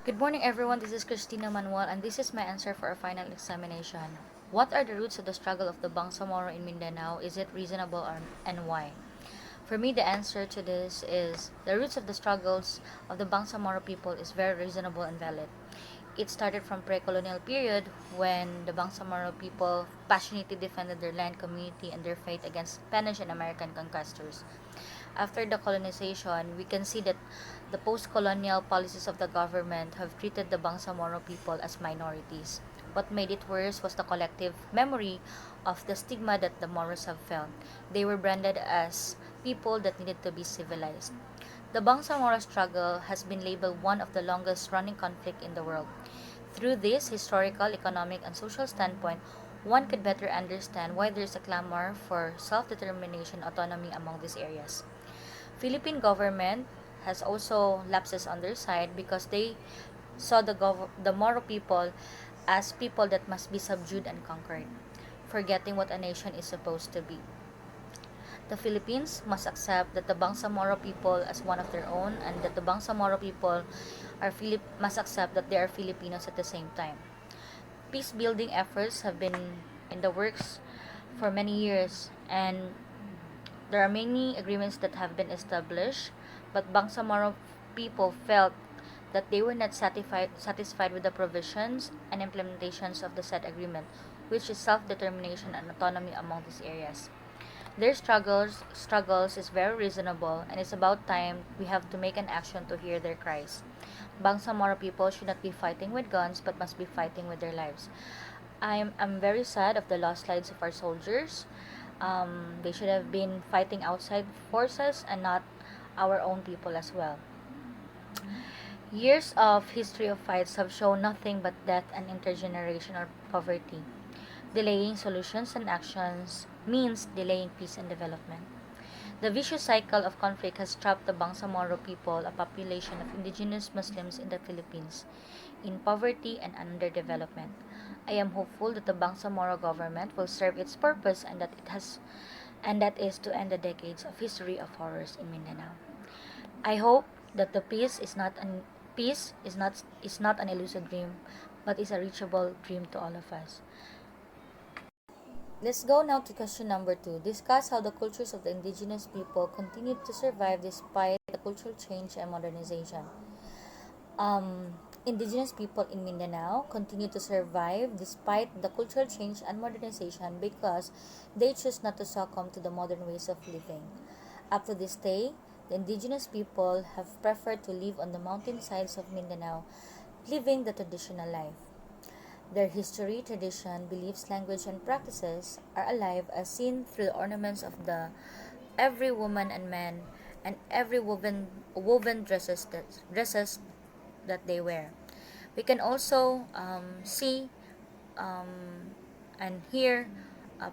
Good morning, everyone. This is Christina Manuel, and this is my answer for our final examination. What are the roots of the struggle of the Bangsamoro in Mindanao? Is it reasonable and why? For me, the answer to this is the roots of the struggles of the Bangsamoro people is very reasonable and valid. It started from pre-colonial period when the Bangsamoro people passionately defended their land, community, and their faith against Spanish and American conquistors. After the colonization, we can see that the post-colonial policies of the government have treated the Bangsamoro people as minorities. What made it worse was the collective memory of the stigma that the Moros have felt. They were branded as people that needed to be civilized. The Bangsamoro struggle has been labeled one of the longest running conflict in the world. Through this historical, economic, and social standpoint, one could better understand why there is a clamor for self-determination autonomy among these areas. Philippine government has also lapses on their side because they saw the Moro people as people that must be subdued and conquered, forgetting what a nation is supposed to be. The Philippines must accept that the Bangsamoro people as one of their own, and that the Bangsamoro people must accept that they are Filipinos at the same time. Peace building efforts have been in the works for many years, and there are many agreements that have been established, but Bangsamoro people felt that they were not satisfied with the provisions and implementations of the said agreement, which is self-determination and autonomy among these areas. Their struggles is very reasonable, and it's about time we have to make an action to hear their cries. Bangsamoro people should not be fighting with guns but must be fighting with their lives. I'm very sad of the lost lives of our soldiers. They should have been fighting outside forces and not our own people as well. Years of history of fights have shown nothing but death and intergenerational poverty. Delaying solutions and actions means delaying peace and development. The vicious cycle of conflict has trapped the Bangsamoro people, a population of indigenous Muslims in the Philippines, in poverty and underdevelopment. I am hopeful that the Bangsamoro government will serve its purpose and that is to end the decades of history of horrors in Mindanao. I hope that the peace is not an elusive dream, but is a reachable dream to all of us. Let's go now to question number 2. Discuss how the cultures of the indigenous people continued to survive despite the cultural change and modernization. Indigenous people in Mindanao continue to survive despite the cultural change and modernization because they choose not to succumb to the modern ways of living. Up to this day, the indigenous people have preferred to live on the mountainsides of Mindanao, living the traditional life. Their history, tradition, beliefs, language, and practices are alive as seen through the ornaments of the every woman and man and every woven dresses that they wear. We can also see um, and hear uh,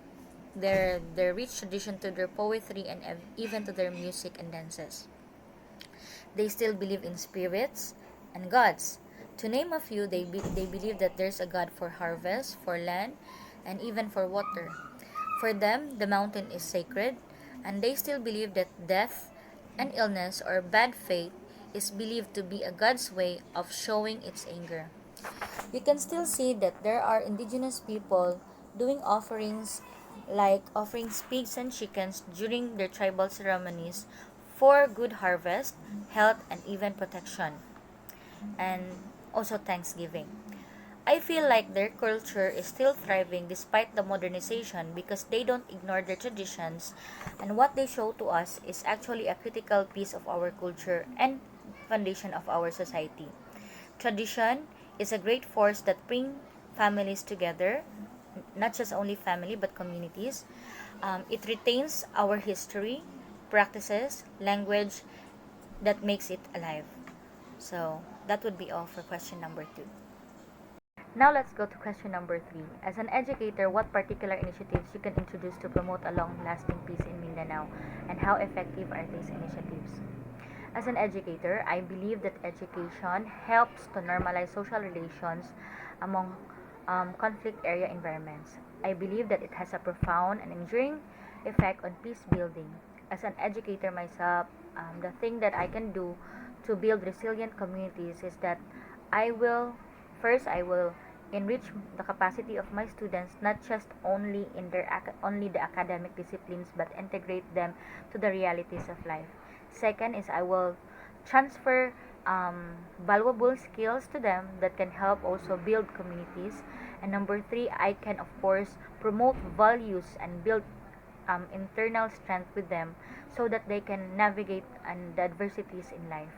their rich tradition to their poetry and even to their music and dances. They still believe in spirits and gods. To name a few, they believe that there's a god for harvest, for land, and even for water. For them, the mountain is sacred, and they still believe that death and illness or bad fate is believed to be a god's way of showing its anger. You can still see that there are indigenous people doing offerings like offering pigs and chickens during their tribal ceremonies for good harvest, health, and even protection, and also Thanksgiving. I feel like their culture is still thriving despite the modernization because they don't ignore their traditions, and what they show to us is actually a critical piece of our culture and foundation of our society. Tradition is a great force that brings families together, not just only family but communities. It retains our history, practices, language that makes it alive. So that would be all for question number 2. Now let's go to question number 3. As an educator, what particular initiatives you can introduce to promote a long-lasting peace in Mindanao, and how effective are these initiatives? As an educator, I believe that education helps to normalize social relations among conflict area environments. I believe that it has a profound and enduring effect on peace building. As an educator myself, the thing that I can do to build resilient communities is that I will first I will enrich the capacity of my students, not just only in their only the academic disciplines, but integrate them to the realities of life. Second is I will transfer valuable skills to them that can help also build communities. And number three, I can of course promote values and build internal strength with them so that they can navigate and the adversities in life.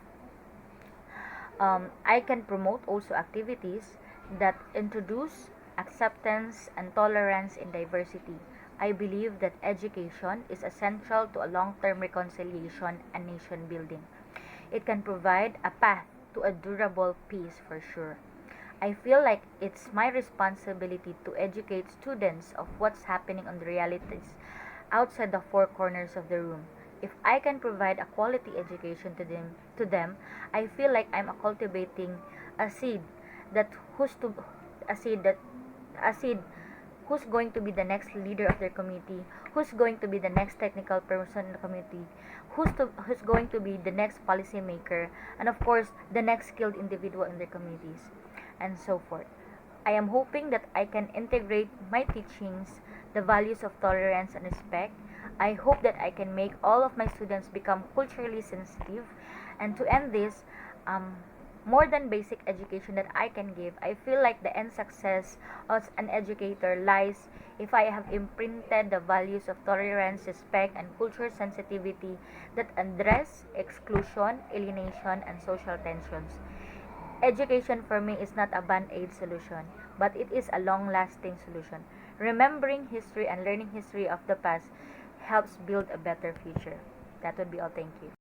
I can promote also activities that introduce acceptance and tolerance in diversity. I believe that education is essential to a long term reconciliation and nation building. It can provide a path to a durable peace for sure. I feel like it's my responsibility to educate students of what's happening on the realities outside the four corners of the room. If I can provide a quality education to them, I feel like I'm cultivating a seed that who's to a seed that a seed who's going to be the next leader of their community, who's going to be the next technical person in the community, who's going to be the next policy maker, and of course the next skilled individual in their communities, and so forth. I am hoping that I can integrate my teachings, the values of tolerance and respect. I hope that I can make all of my students become culturally sensitive. And to end this, um, more than basic education that I can give, I feel like the end success as an educator lies if I have imprinted the values of tolerance, respect, and cultural sensitivity that address exclusion, alienation, and social tensions. Education for me is not a band-aid solution, but it is a long-lasting solution. Remembering history and learning history of the past helps build a better future. That would be all. Thank you.